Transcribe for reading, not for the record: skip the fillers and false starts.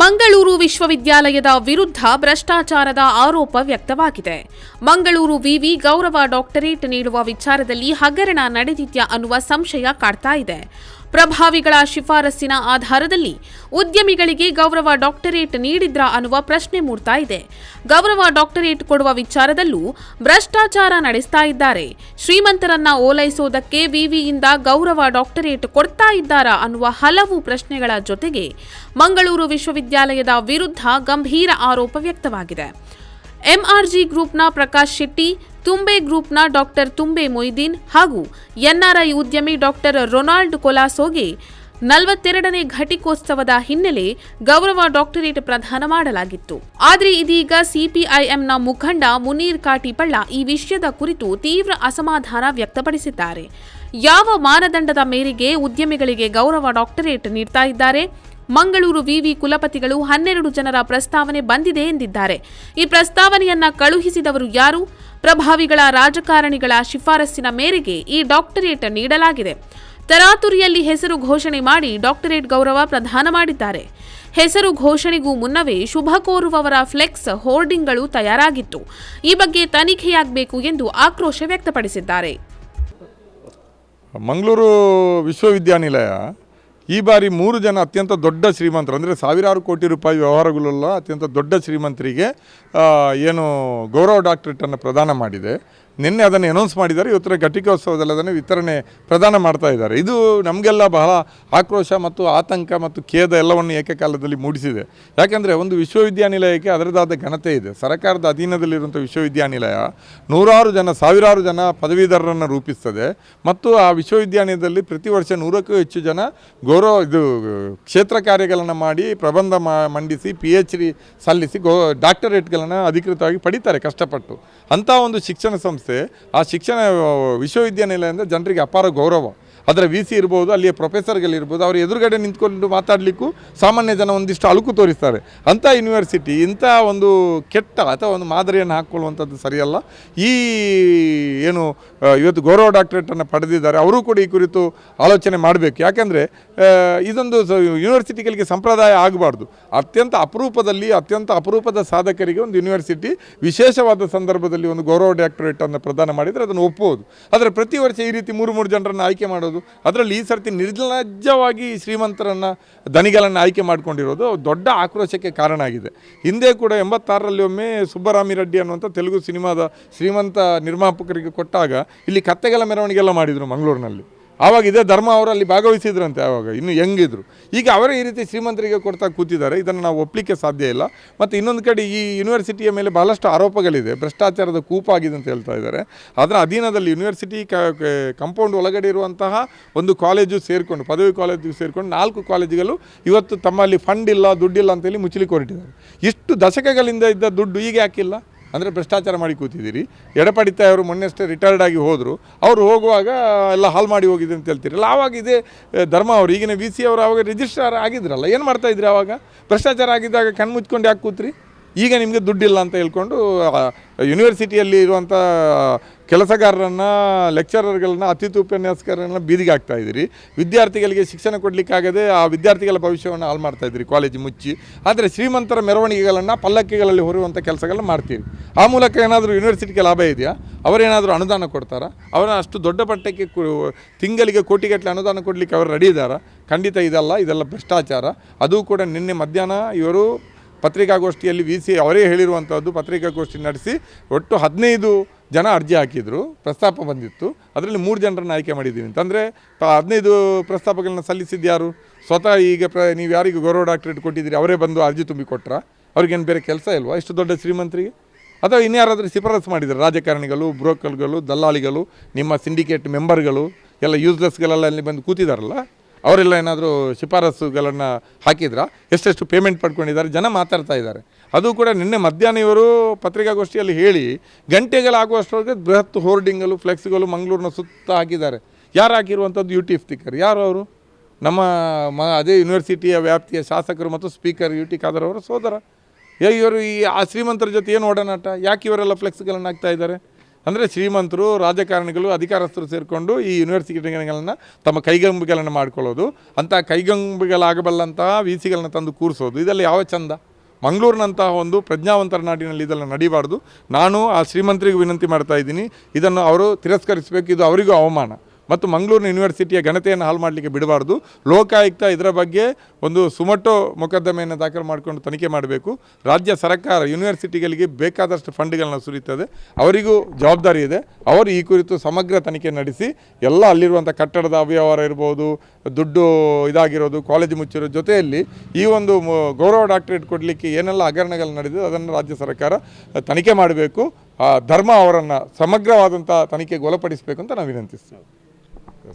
ಮಂಗಳೂರು ವಿಶ್ವವಿದ್ಯಾಲಯದ ವಿರುದ್ಧ ಭ್ರಷ್ಟಾಚಾರದ ಆರೋಪ ವ್ಯಕ್ತವಾಗಿದೆ. ಮಂಗಳೂರು ವಿವಿ ಗೌರವ ಡಾಕ್ಟರೇಟ್ ನೀಡುವ ವಿಚಾರದಲ್ಲಿ ಹಗರಣ ನಡೆದಿದ್ಯಾ ಅನ್ನುವ ಸಂಶಯ ಕಾಡ್ತಾ ಇದೆ. ಪ್ರಭಾವಿಗಳ ಶಿಫಾರಸ್ಸಿನ ಆಧಾರದಲ್ಲಿ ಉದ್ಯಮಿಗಳಿಗೆ ಗೌರವ ಡಾಕ್ಟರೇಟ್ ನೀಡಿದ್ರಾ ಅನ್ನುವ ಪ್ರಶ್ನೆ ಮೂಡ್ತಾ ಇದೆ. ಗೌರವ ಡಾಕ್ಟರೇಟ್ ಕೊಡುವ ವಿಚಾರದಲ್ಲೂ ಭ್ರಷ್ಟಾಚಾರ ನಡೆಸ್ತಾ ಇದ್ದಾರೆ. ಶ್ರೀಮಂತರನ್ನ ಓಲೈಸೋದಕ್ಕೆ ವಿವಿಯಿಂದ ಗೌರವ ಡಾಕ್ಟರೇಟ್ ಕೊಡ್ತಾ ಇದ್ದಾರಾ ಅನ್ನುವ ಹಲವು ಪ್ರಶ್ನೆಗಳ ಜೊತೆಗೆ ಮಂಗಳೂರು ವಿಶ್ವವಿದ್ಯಾಲಯದ ವಿರುದ್ಧ ಗಂಭೀರ ಆರೋಪ ವ್ಯಕ್ತವಾಗಿದೆ. ಎಂಆರ್ಜಿ ಗ್ರೂಪ್ನ ಪ್ರಕಾಶ್ ಶೆಟ್ಟಿ, ತುಂಬೆ ಗ್ರೂಪ್ನ ಡಾಕ್ಟರ್ ತುಂಬೆ ಮೊಯ್ದೀನ್ ಹಾಗೂ ಎನ್ಆರ್ಐ ಉದ್ಯಮಿ ಡಾಕ್ಟರ್ ರೊನಾಲ್ಡ್ ಕೊಲಾಸೋಗೆ 42ನೇ ಘಟಿಕೋತ್ಸವದ ಹಿನ್ನೆಲೆ ಗೌರವ ಡಾಕ್ಟರೇಟ್ ಪ್ರದಾನ ಮಾಡಲಾಗಿತ್ತು. ಆದರೆ ಇದೀಗ ಸಿಪಿಐಎಂನ ಮುಖಂಡ ಮುನೀರ್ ಕಾಟಿಪಳ್ಳ ಈ ವಿಷಯದ ಕುರಿತು ತೀವ್ರ ಅಸಮಾಧಾನ ವ್ಯಕ್ತಪಡಿಸಿದ್ದಾರೆ. ಯಾವ ಮಾನದಂಡದ ಮೇರೆಗೆ ಉದ್ಯಮಿಗಳಿಗೆ ಗೌರವ ಡಾಕ್ಟರೇಟ್ ನೀಡ್ತಾ ಇದ್ದಾರೆ? ಮಂಗಳೂರು ವಿವಿ ಕುಲಪತಿಗಳು 12 ಜನರ ಪ್ರಸ್ತಾವನೆ ಬಂದಿದೆ ಎಂದಿದ್ದಾರೆ. ಈ ಪ್ರಸ್ತಾವನೆಯನ್ನ ಕಳುಹಿಸಿದವರು ಯಾರು? ಪ್ರಭಾವಿಗಳ ರಾಜಕಾರಣಿಗಳ ಶಿಫಾರಸ್ಸಿನ ಮೇರೆಗೆ ಈ ಡಾಕ್ಟರೇಟ್ ನೀಡಲಾಗಿದೆ. ತರಾತುರಿಯಲ್ಲಿ ಹೆಸರು ಘೋಷಣೆ ಮಾಡಿ ಡಾಕ್ಟರೇಟ್ ಗೌರವ ಪ್ರದಾನ ಮಾಡಿದ್ದಾರೆ. ಹೆಸರು ಘೋಷಣೆಗೂ ಮುನ್ನವೇ ಶುಭ ಕೋರುವವರ ಫ್ಲೆಕ್ಸ್ ಹೋರ್ಡಿಂಗ್ಗಳು ತಯಾರಾಗಿತ್ತು. ಈ ಬಗ್ಗೆ ತನಿಖೆಯಾಗಬೇಕು ಎಂದು ಆಕ್ರೋಶ ವ್ಯಕ್ತಪಡಿಸಿದ್ದಾರೆ. ಮಂಗಳೂರು ವಿಶ್ವವಿದ್ಯಾನಿಲಯ ಈ ಬಾರಿ 3 ಜನ ಅತ್ಯಂತ ದೊಡ್ಡ ಶ್ರೀಮಂತರು, ಅಂದರೆ ಸಾವಿರಾರು ಕೋಟಿ ರೂಪಾಯಿ ವ್ಯವಹಾರಗಳುಳ್ಳ ಅತ್ಯಂತ ದೊಡ್ಡ ಶ್ರೀಮಂತರಿಗೆ ಏನು ಗೌರವ ಡಾಕ್ಟರೇಟನ್ನು ಪ್ರದಾನ ಮಾಡಿದೆ. ನಿನ್ನೆ ಅದನ್ನು ಅನೌನ್ಸ್ ಮಾಡಿದ್ದಾರೆ. ಇವತ್ತರ ಘಟಿಕೋತ್ಸವದಲ್ಲಿ ಅದನ್ನು ವಿತರಣೆ ಪ್ರದಾನ ಮಾಡ್ತಾ ಇದ್ದಾರೆ. ಇದು ನಮಗೆಲ್ಲ ಬಹಳ ಆಕ್ರೋಶ ಮತ್ತು ಆತಂಕ ಮತ್ತು ಖೇದ ಎಲ್ಲವನ್ನು ಏಕಕಾಲದಲ್ಲಿ ಮೂಡಿಸಿದೆ. ಯಾಕೆಂದರೆ ಒಂದು ವಿಶ್ವವಿದ್ಯಾನಿಲಯಕ್ಕೆ ಅದರದಾದ ಘನತೆ ಇದೆ. ಸರ್ಕಾರದ ಅಧೀನದಲ್ಲಿರುವಂಥ ವಿಶ್ವವಿದ್ಯಾನಿಲಯ ಸಾವಿರಾರು ಜನ ಪದವೀಧರರನ್ನು ರೂಪಿಸ್ತದೆ ಮತ್ತು ಆ ವಿಶ್ವವಿದ್ಯಾನಿಲಯದಲ್ಲಿ ಪ್ರತಿ ವರ್ಷ 100ಕ್ಕೂ ಹೆಚ್ಚು ಜನ ಕ್ಷೇತ್ರ ಕಾರ್ಯಗಳನ್ನು ಮಾಡಿ ಪ್ರಬಂಧ ಮಂಡಿಸಿ PhD ಸಲ್ಲಿಸಿ ಡಾಕ್ಟರೇಟ್ಗಳನ್ನು ಅಧಿಕೃತವಾಗಿ ಪಡಿತಾರೆ ಕಷ್ಟಪಟ್ಟು. ಅಂಥ ಒಂದು ಶಿಕ್ಷಣ ಸಂಸ್ಥೆ, ಆ ಶಿಕ್ಷಣ ವಿಶ್ವವಿದ್ಯಾನಿಲಯ ಅಂದರೆ ಜನರಿಗೆ ಅಪಾರ ಗೌರವ. ಅದರ VC ಇರ್ಬೋದು, ಅಲ್ಲಿಯ ಪ್ರೊಫೆಸರ್ಗಳಿರ್ಬೋದು, ಅವರು ಎದುರುಗಡೆ ನಿಂತ್ಕೊಂಡು ಮಾತಾಡಲಿಕ್ಕೂ ಸಾಮಾನ್ಯ ಜನ ಒಂದಿಷ್ಟು ಅಳುಕು ತೋರಿಸ್ತಾರೆ. ಅಂಥ ಯೂನಿವರ್ಸಿಟಿ ಇಂಥ ಒಂದು ಕೆಟ್ಟ ಅಥವಾ ಒಂದು ಮಾದರಿಯನ್ನು ಹಾಕ್ಕೊಳ್ಳುವಂಥದ್ದು ಸರಿಯಲ್ಲ. ಈ ಏನು ಇವತ್ತು ಗೌರವ ಡಾಕ್ಟರೇಟನ್ನು ಪಡೆದಿದ್ದಾರೆ ಅವರು ಕೂಡ ಈ ಕುರಿತು ಆಲೋಚನೆ ಮಾಡಬೇಕು. ಯಾಕೆಂದರೆ ಇದೊಂದು ಯೂನಿವರ್ಸಿಟಿಗಳಿಗೆ ಸಂಪ್ರದಾಯ ಆಗಬಾರ್ದು. ಅತ್ಯಂತ ಅಪರೂಪದ ಸಾಧಕರಿಗೆ ಒಂದು ಯೂನಿವರ್ಸಿಟಿ ವಿಶೇಷವಾದ ಸಂದರ್ಭದಲ್ಲಿ ಒಂದು ಗೌರವ ಡಾಕ್ಟರೇಟನ್ನು ಪ್ರದಾನ ಮಾಡಿದರೆ ಅದನ್ನು ಒಪ್ಪುವುದು. ಆದರೆ ಪ್ರತಿ ವರ್ಷ ಈ ರೀತಿ 3 ಜನರನ್ನು ಆಯ್ಕೆ ಮಾಡೋದು, ಅದರಲ್ಲಿ ಈ ಸರ್ತಿ ನಿರ್ಲಜ್ಜವಾಗಿ ಶ್ರೀಮಂತರನ್ನು ದನಿಗಳನ್ನು ಆಯ್ಕೆ ಮಾಡಿಕೊಂಡಿರೋದು ದೊಡ್ಡ ಆಕ್ರೋಶಕ್ಕೆ ಕಾರಣ ಆಗಿದೆ. ಹಿಂದೆ ಕೂಡ 86ರಲ್ಲಿ ಒಮ್ಮೆ ಸುಬ್ಬರಾಮಿ ರೆಡ್ಡಿ ಅನ್ನುವಂಥ ತೆಲುಗು ಸಿನಿಮಾದ ಶ್ರೀಮಂತ ನಿರ್ಮಾಪಕರಿಗೆ ಕೊಟ್ಟಾಗ ಇಲ್ಲಿ ಕತ್ತೆಗಳ ಮೆರವಣಿಗೆಲ್ಲ ಮಾಡಿದರು ಮಂಗಳೂರಿನಲ್ಲಿ. ಆವಾಗ ಇದೇ ಧರ್ಮ ಅವರಲ್ಲಿ ಭಾಗವಹಿಸಿದ್ರಂತೆ, ಆವಾಗ ಇನ್ನು ಹೆಂಗಿದ್ರು. ಈಗ ಅವರೇ ಈ ರೀತಿ ಶ್ರೀಮಂತರಿಗೆ ಕೊಡ್ತಾ ಕೂತಿದ್ದಾರೆ. ಇದನ್ನು ನಾವು ಒಪ್ಪಲಿಕ್ಕೆ ಸಾಧ್ಯ ಇಲ್ಲ. ಮತ್ತು ಇನ್ನೊಂದು ಕಡೆ ಈ ಯೂನಿವರ್ಸಿಟಿಯ ಮೇಲೆ ಬಹಳಷ್ಟು ಆರೋಪಗಳಿದೆ, ಭ್ರಷ್ಟಾಚಾರದ ಕೂಪಾಗಿದೆ ಅಂತ ಹೇಳ್ತಾ ಇದ್ದಾರೆ. ಅದರ ಅಧೀನದಲ್ಲಿ ಯೂನಿವರ್ಸಿಟಿ ಕಂಪೌಂಡ್ ಒಳಗಡೆ ಇರುವಂತಹ ಒಂದು ಕಾಲೇಜು ಸೇರಿಕೊಂಡು, ಪದವಿ ಕಾಲೇಜಿಗೆ ಸೇರಿಕೊಂಡು 4 ಕಾಲೇಜುಗಳು ಇವತ್ತು ತಮ್ಮಲ್ಲಿ ಫಂಡ್ ಇಲ್ಲ, ದುಡ್ಡಿಲ್ಲ ಅಂತೇಳಿ ಮುಚ್ಚಲಿಕ್ಕೆ ಹೊರಟಿದ್ದಾರೆ. ಇಷ್ಟು ದಶಕಗಳಿಂದ ಇದ್ದ ದುಡ್ಡು ಈಗ ಯಾಕಿಲ್ಲ ಅಂದರೆ ಭ್ರಷ್ಟಾಚಾರ ಮಾಡಿ ಕೂತಿದ್ದೀರಿ. ಎಡಪಡಿತಾ ಅವರು ಮೊನ್ನೆಷ್ಟೇ ರಿಟೈರ್ಡ್ ಆಗಿ ಹೋದರು. ಅವರು ಹೋಗುವಾಗ ಎಲ್ಲ ಹಾಳು ಮಾಡಿ ಹೋಗಿದೆ ಅಂತ ಹೇಳ್ತೀರಲ್ಲ. ಆವಾಗ ಇದೇ ಧರ್ಮ ಅವರು, ಈಗಿನ VC ಅವರು ಆವಾಗ ರಿಜಿಸ್ಟ್ರಾರ್ ಆಗಿದ್ರಲ್ಲ, ಏನು ಮಾಡ್ತಾಯಿದ್ರಿ ಆವಾಗ? ಭ್ರಷ್ಟಾಚಾರ ಆಗಿದ್ದಾಗ ಕಣ್ಮುಚ್ಕೊಂಡು ಯಾಕೆ ಕೂತ್ರಿ? ಈಗ ನಿಮಗೆ ದುಡ್ಡಿಲ್ಲ ಅಂತ ಹೇಳ್ಕೊಂಡು ಯೂನಿವರ್ಸಿಟಿಯಲ್ಲಿ ಇರುವಂಥ ಕೆಲಸಗಾರರನ್ನು, ಲೆಕ್ಚರರ್ಗಳನ್ನ, ಅತಿಥಿ ಉಪನ್ಯಾಸಕರನ್ನು ಬೀದಿಗೆ ಹಾಕ್ತಾಯಿದ್ದೀರಿ. ವಿದ್ಯಾರ್ಥಿಗಳಿಗೆ ಶಿಕ್ಷಣ ಕೊಡಲಿಕ್ಕಾಗದೆ ಆ ವಿದ್ಯಾರ್ಥಿಗಳ ಭವಿಷ್ಯವನ್ನು ಹಾಳು ಮಾಡ್ತಾಯಿದ್ದೀರಿ ಕಾಲೇಜು ಮುಚ್ಚಿ. ಆದರೆ ಶ್ರೀಮಂತರ ಮೆರವಣಿಗೆಗಳನ್ನು ಪಲ್ಲಕ್ಕಿಗಳಲ್ಲಿ ಹೊರುವಂಥ ಕೆಲಸಗಳನ್ನ ಮಾಡ್ತೀವಿ. ಆ ಮೂಲಕ ಏನಾದರೂ ಯೂನಿವರ್ಸಿಟಿಗೆ ಲಾಭ ಇದೆಯಾ? ಅವರೇನಾದರೂ ಅನುದಾನ ಕೊಡ್ತಾರಾ? ಅವರ ಅಷ್ಟು ದೊಡ್ಡ ಮಟ್ಟಕ್ಕೆ ತಿಂಗಳಿಗೆ ಕೋಟಿಗಟ್ಟಲೆ ಅನುದಾನ ಕೊಡಲಿಕ್ಕೆ ಅವರು ರೆಡಿ ಇದ್ದಾರಾ? ಖಂಡಿತ ಇದೆಲ್ಲ ಭ್ರಷ್ಟಾಚಾರ. ಅದು ಕೂಡ ನಿನ್ನೆ ಮಧ್ಯಾಹ್ನ ಇವರು ಪತ್ರಿಕಾಗೋಷ್ಠಿಯಲ್ಲಿ VC ಅವರೇ ಹೇಳಿರುವಂಥದ್ದು, ಪತ್ರಿಕಾಗೋಷ್ಠಿ ನಡೆಸಿ ಒಟ್ಟು 15 ಜನ ಅರ್ಜಿ ಹಾಕಿದರು, ಪ್ರಸ್ತಾಪ ಬಂದಿತ್ತು. ಅದರಲ್ಲಿ 3 ಜನರನ್ನು ಆಯ್ಕೆ ಮಾಡಿದ್ದೀವಿ ಅಂತಂದರೆ 15 ಪ್ರಸ್ತಾಪಗಳನ್ನ ಸಲ್ಲಿಸಿದ್ದು ಯಾರು? ಸ್ವತಃ ಈಗ ನೀವು ಯಾರಿಗೆ ಗೌರವ ಡಾಕ್ಟರೇಟ್ ಕೊಟ್ಟಿದ್ದೀರಿ ಅವರೇ ಬಂದು ಅರ್ಜಿ ತುಂಬಿ ಕೊಟ್ಟರಾ? ಅವ್ರಿಗೇನು ಬೇರೆ ಕೆಲಸ ಇಲ್ವಾ ಇಷ್ಟು ದೊಡ್ಡ ಶ್ರೀಮಂತರಿಗೆ? ಅಥವಾ ಇನ್ಯಾರಾದರೂ ಶಿಫಾರಸು ಮಾಡಿದ್ದಾರೆ? ರಾಜಕಾರಣಿಗಳು, ಬ್ರೋಕರ್ಗಳು, ದಲ್ಲಾಳಿಗಳು, ನಿಮ್ಮ ಸಿಂಡಿಕೇಟ್ ಮೆಂಬರ್ಗಳು ಎಲ್ಲ ಯೂಸ್ಲೆಸ್ಗಳೆಲ್ಲ ಅಲ್ಲಿ ಬಂದು ಕೂತಿದ್ದಾರಲ್ಲ, ಅವರೆಲ್ಲ ಏನಾದರೂ ಶಿಫಾರಸುಗಳನ್ನು ಹಾಕಿದ್ರಾ? ಎಷ್ಟೆಷ್ಟು ಪೇಮೆಂಟ್ ಪಡ್ಕೊಂಡಿದ್ದಾರೆ? ಜನ ಮಾತಾಡ್ತಾ ಇದ್ದಾರೆ. ಅದು ಕೂಡ ನಿನ್ನೆ ಮಧ್ಯಾಹ್ನ ಇವರು ಪತ್ರಿಕಾಗೋಷ್ಠಿಯಲ್ಲಿ ಹೇಳಿ ಗಂಟೆಗಳಾಗುವಷ್ಟರೊಳಗೆ ಬೃಹತ್ ಹೋರ್ಡಿಂಗಲು, ಫ್ಲೆಕ್ಸ್ಗಳು ಮಂಗಳೂರಿನ ಸುತ್ತ ಹಾಕಿದ್ದಾರೆ. ಯಾರು ಹಾಕಿರುವಂಥದ್ದು? UT speaker. ಯಾರು ಅವರು? ನಮ್ಮ ಅದೇ ಯೂನಿವರ್ಸಿಟಿಯ ವ್ಯಾಪ್ತಿಯ ಶಾಸಕರು ಮತ್ತು ಸ್ಪೀಕರ್ UT ಖಾದರ್ ಅವರ ಸೋದರ. ಇವರು ಆ ಶ್ರೀಮಂತರ ಜೊತೆ ಏನು ಒಡನಾಟ? ಯಾಕೆ ಇವರೆಲ್ಲ ಫ್ಲೆಕ್ಸ್ಗಳನ್ನು ಹಾಕ್ತಾ ಇದ್ದಾರೆ? ಅಂದರೆ ಶ್ರೀಮಂತರು, ರಾಜಕಾರಣಿಗಳು, ಅಧಿಕಾರಸ್ಥರು ಸೇರಿಕೊಂಡು ಈ ಯೂನಿವರ್ಸಿಟಿಗಳನ್ನು ತಮ್ಮ ಕೈಗೊಂಬೆಗಳನ್ನು ಮಾಡ್ಕೊಳ್ಳೋದು, ಅಂಥ ಕೈಗೊಂಬೆಗಳಾಗಬಲ್ಲಂತಹ ವಿ ಸಿಗಳನ್ನ ತಂದು ಕೂರಿಸೋದು, ಇದೆಲ್ಲ ಯಾವ ಚಂದ? ಮಂಗಳೂರಿನಂತಹ ಒಂದು ಪ್ರಜ್ಞಾವಂತರ ನಾಡಿನಲ್ಲಿ ಇದೆಲ್ಲ ನಡೀಬಾರ್ದು. ನಾನು ಆ ಶ್ರೀಮಂತರಿಗೂ ವಿನಂತಿ ಮಾಡ್ತಾ ಇದ್ದೀನಿ, ಇದನ್ನು ಅವರು ತಿರಸ್ಕರಿಸಬೇಕು. ಇದು ಅವರಿಗೂ ಅವಮಾನ ಮತ್ತು ಮಂಗಳೂರಿನ ಯೂನಿವರ್ಸಿಟಿಯ ಘನತೆಯನ್ನು ಹಾಳು ಮಾಡಲಿಕ್ಕೆ ಬಿಡಬಾರ್ದು. ಲೋಕಾಯುಕ್ತ ಇದರ ಬಗ್ಗೆ ಒಂದು ಸುಮಟೋ ಮೊಕದ್ದಮೆಯನ್ನು ದಾಖಲು ಮಾಡಿಕೊಂಡು ತನಿಖೆ ಮಾಡಬೇಕು. ರಾಜ್ಯ ಸರ್ಕಾರ ಯೂನಿವರ್ಸಿಟಿಗಳಿಗೆ ಬೇಕಾದಷ್ಟು ಫಂಡ್ಗಳನ್ನ ಸುರಿಯುತ್ತದೆ, ಅವರಿಗೂ ಜವಾಬ್ದಾರಿ ಇದೆ. ಅವರು ಈ ಕುರಿತು ಸಮಗ್ರ ತನಿಖೆ ನಡೆಸಿ ಎಲ್ಲ ಅಲ್ಲಿರುವಂಥ ಕಟ್ಟಡದ ಅವ್ಯವಹಾರ ಇರ್ಬೋದು, ದುಡ್ಡು ಇದಾಗಿರೋದು, ಕಾಲೇಜು ಮುಚ್ಚಿರೋ ಜೊತೆಯಲ್ಲಿ ಈ ಒಂದು ಗೌರವ ಡಾಕ್ಟರೇಟ್ ಕೊಡಲಿಕ್ಕೆ ಏನೆಲ್ಲ ಹಗರಣಗಳು ನಡೆದಿದೆ ಅದನ್ನು ರಾಜ್ಯ ಸರ್ಕಾರ ತನಿಖೆ ಮಾಡಬೇಕು. ಧರ್ಮ ಅವರನ್ನು ಸಮಗ್ರವಾದಂಥ ತನಿಖೆಗೆ ಒಳಪಡಿಸಬೇಕು ಅಂತ ನಾವು ವಿನಂತಿಸ್ತೇವೆ.